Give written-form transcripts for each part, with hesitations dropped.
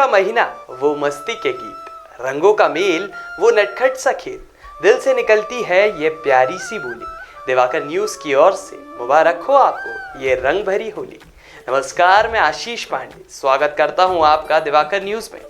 का महीना वो मस्ती के गीत, रंगों का मेल वो नटखट सा खेल, दिल से निकलती है ये प्यारी सी बोली। दिवाकर न्यूज की ओर से मुबारक हो आपको ये रंग भरी होली। नमस्कार, मैं आशीष पांडे स्वागत करता हूं आपका दिवाकर न्यूज में।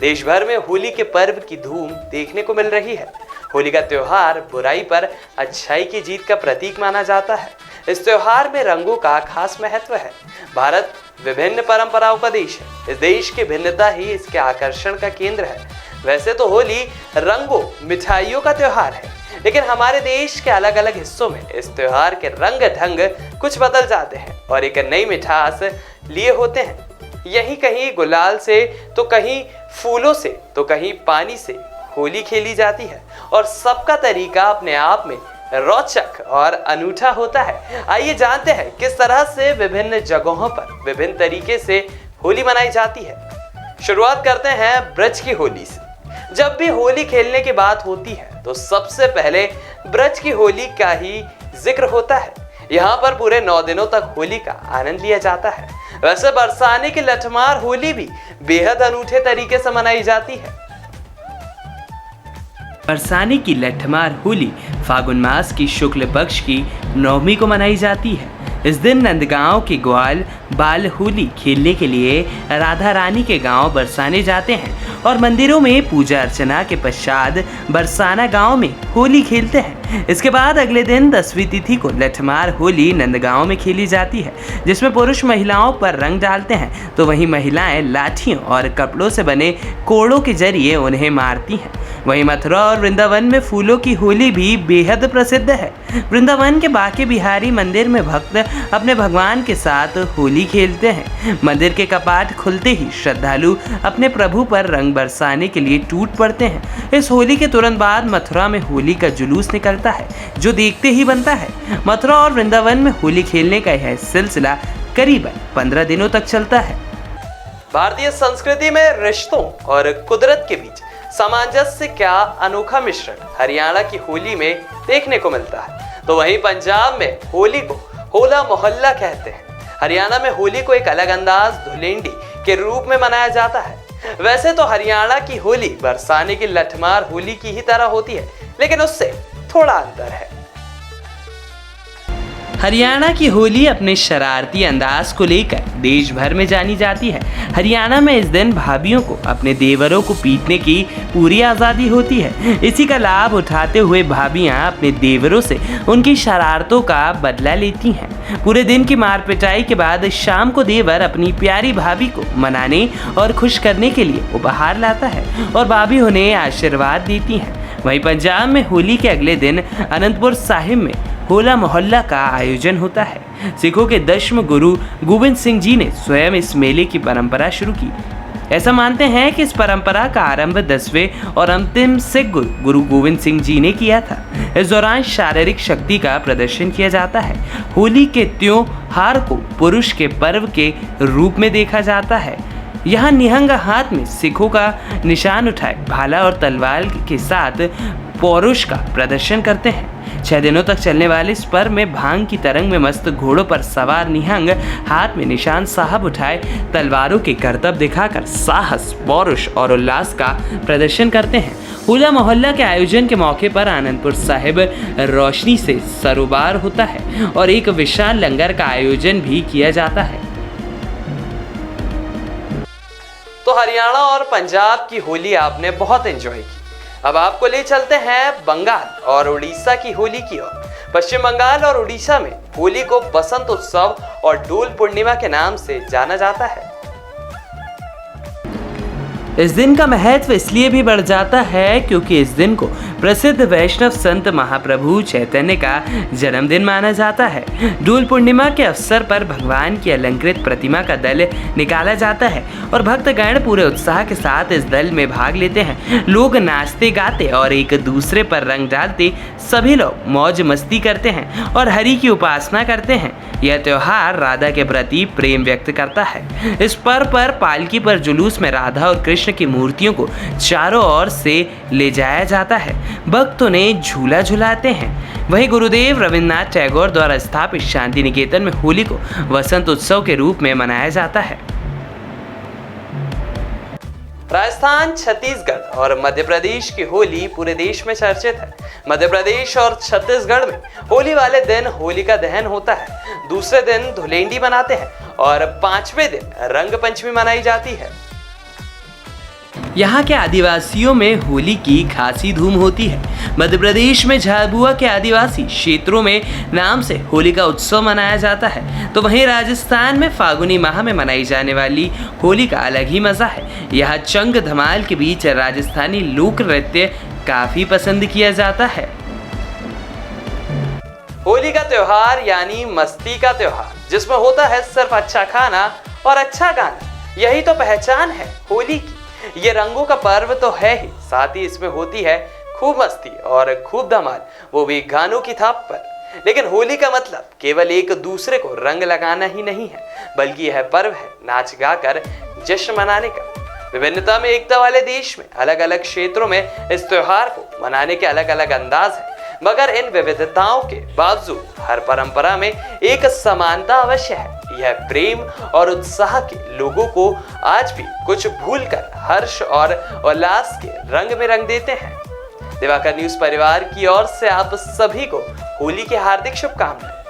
देश भर में होली के पर्व की धूम देखने को मिल रही है। होली का त्योहार बुराई पर अच्छाई की जीत का प्रतीक माना जाता है। इस त्योहार में रंगों का खास महत्व है। भारत विभिन्न परंपराओं का देश है। इस देश की भिन्नता ही इसके आकर्षण का केंद्र है। वैसे तो होली रंगों मिठाइयों का त्योहार है, लेकिन हमारे देश के अलग अलग हिस्सों में इस त्योहार के रंग ढंग कुछ बदल जाते हैं और एक नई मिठास लिए होते हैं। यहीं कहीं गुलाल से तो कहीं फूलों से तो कहीं पानी से होली खेली जाती है और सबका तरीका अपने आप में रोचक और अनूठा होता है। आइए जानते हैं किस तरह से विभिन्न जगहों पर विभिन्न तरीके से होली मनाई जाती है। शुरुआत करते हैं ब्रज की होली से। जब भी होली खेलने की बात होती है तो सबसे पहले ब्रज की होली का ही जिक्र होता है। यहाँ पर पूरे 9 दिनों तक होली का आनंद लिया जाता है। वैसे बरसाने की लठमार होली भी बेहद अनूठे तरीके से मनाई जाती है। बरसाने की लठमार होली फागुन मास की शुक्ल पक्ष की नवमी को मनाई जाती है। इस दिन नंदगांव के ग्वाल बाल होली खेलने के लिए राधा रानी के गांव बरसाने जाते हैं और मंदिरों में पूजा अर्चना के पश्चात बरसाना गांव में होली खेलते हैं। इसके बाद अगले दिन 10वीं तिथि को लठमार होली नंदगांव में खेली जाती है, जिसमें पुरुष महिलाओं पर रंग डालते हैं तो वहीं महिलाएं लाठियों और कपड़ों से बने कोड़ों के जरिए उन्हें मारती हैं। वहीं मथुरा और वृंदावन में फूलों की होली भी बेहद प्रसिद्ध है। वृंदावन के बांके बिहारी मंदिर में भक्त अपने भगवान के साथ होली खेलते हैं। मंदिर के कपाट खुलते ही श्रद्धालु अपने प्रभु पर रंग बरसाने के लिए टूट पड़ते हैं। इस होली के तुरंत बाद मथुरा में होली का जुलूस निकलता है, जो देखते ही बनता है। मथुरा और वृंदावन में होली खेलने का यह सिलसिला करीबन 15 दिनों तक चलता है। भारतीय संस्कृति में रिश्तों और कुदरत के बीच सामंजस्य क्या अनोखा मिश्रण हरियाणा की होली में देखने को मिलता है। तो वहीं पंजाब में होली को होला मोहल्ला कहते हैं। हरियाणा में होली को एक अलग अंदाज धुलेंडी के रूप में मनाया जाता है। वैसे तो हरियाणा की होली बरसाने की लठमार होली की ही तरह होती है, लेकिन उससे थोड़ा अंतर है। हरियाणा की होली अपने शरारती अंदाज को लेकर देश भर में जानी जाती है। हरियाणा में इस दिन भाभियों को अपने देवरों को पीटने की पूरी आज़ादी होती है। इसी का लाभ उठाते हुए भाभियां अपने देवरों से उनकी शरारतों का बदला लेती हैं। पूरे दिन की मार पिटाई के बाद शाम को देवर अपनी प्यारी भाभी को मनाने और खुश करने के लिए उपहार लाता है और भाभी उन्हें आशीर्वाद देती हैं। वहीं पंजाब में होली के अगले दिन अनंतपुर साहिब में होला मोहल्ला का आयोजन होता है। सिखों के 10वें गुरु गोविंद सिंह जी ने स्वयं इस मेले की परंपरा शुरू की। ऐसा मानते हैं कि इस परंपरा का आरंभ 10वें और अंतिम सिख गुरु गोविंद सिंह जी ने किया था। इस दौरान शारीरिक शक्ति का प्रदर्शन किया जाता है। होली के त्योहार को पुरुष के पर्व के रूप में देखा जाता है। यहाँ निहंग हाथ में सिखों का निशान उठाए भाला और तलवार के साथ पौरुष का प्रदर्शन करते हैं। 6 दिनों तक चलने वाले इस पर्व में भांग की तरंग में मस्त घोड़ों पर सवार निहंग हाथ में निशान साहब उठाए तलवारों के करतब दिखाकर साहस, पौरुष और उल्लास का प्रदर्शन करते हैं। होला मोहल्ला के आयोजन के मौके पर आनंदपुर साहिब रोशनी से सरोबार होता है और एक विशाल लंगर का आयोजन भी किया जाता है। तो हरियाणा और पंजाब की होली आपने बहुत एंजॉय की। अब आपको ले चलते हैं बंगाल और उड़ीसा की होली की ओर। पश्चिम बंगाल और उड़ीसा में होली को बसंत उत्सव और डोल पूर्णिमा के नाम से जाना जाता है। इस दिन का महत्व इसलिए भी बढ़ जाता है क्योंकि इस दिन को प्रसिद्ध वैष्णव संत महाप्रभु चैतन्य का जन्मदिन माना जाता है। डोल पूर्णिमा के अवसर पर भगवान की अलंकृत प्रतिमा का दल निकाला जाता है और भक्तगण पूरे उत्साह के साथ इस दल में भाग लेते हैं। लोग नाचते गाते और एक दूसरे पर रंग डालते सभी लोग मौज मस्ती करते हैं और हरि की उपासना करते हैं। यह त्योहार राधा के प्रति प्रेम व्यक्त करता है। इस पर्व पर पालकी पर जुलूस में राधा और कृष्ण की मूर्तियों को चारों ओर से ले जाया जाता है। भक्त उन्हें झूला झुलाते हैं। वहीं गुरुदेव रविन्द्रनाथ टैगोर द्वारा स्थापित शांति निकेतन में होली को वसंत उत्सव के रूप में मनाया जाता है। राजस्थान, छत्तीसगढ़ और मध्य प्रदेश की होली पूरे देश में चर्चित है। मध्य प्रदेश और छत्तीसगढ़ में होली वाले दिन होलिका दहन होता है, दूसरे दिन धुलेंडी मनाते हैं और पांचवें दिन रंग पंचमी मनाई जाती है। यहाँ के आदिवासियों में होली की खासी धूम होती है। मध्य प्रदेश में झाबुआ के आदिवासी क्षेत्रों में नाम से होली का उत्सव मनाया जाता है, तो वहीं राजस्थान में फागुनी माह में मनाई जाने वाली होली का अलग ही मजा है। यहाँ चंग धमाल के बीच राजस्थानी लोक नृत्य काफी पसंद किया जाता है। होली का त्योहार यानी मस्ती का त्योहार, जिसमें होता है सिर्फ अच्छा खाना और अच्छा गाना, यही तो पहचान है होली की। ये रंगों का पर्व तो है ही, साथ ही इसमें होती है खूब मस्ती और खूब धमाल, वो भी गानों की थाप पर। लेकिन होली का मतलब केवल एक दूसरे को रंग लगाना ही नहीं है, बल्कि यह पर्व है नाच गाकर जश्न मनाने का। विभिन्नता में एकता वाले देश में अलग अलग क्षेत्रों में इस त्योहार को मनाने के अलग अलग अंदाज है, मगर इन विविधताओं के बावजूद हर परंपरा में एक समानता अवश्य है। यह प्रेम और उत्साह के लोगों को आज भी कुछ भूलकर हर्ष और उल्लास के रंग में रंग देते हैं। दिवाकर न्यूज परिवार की ओर से आप सभी को होली की हार्दिक शुभकामनाएं।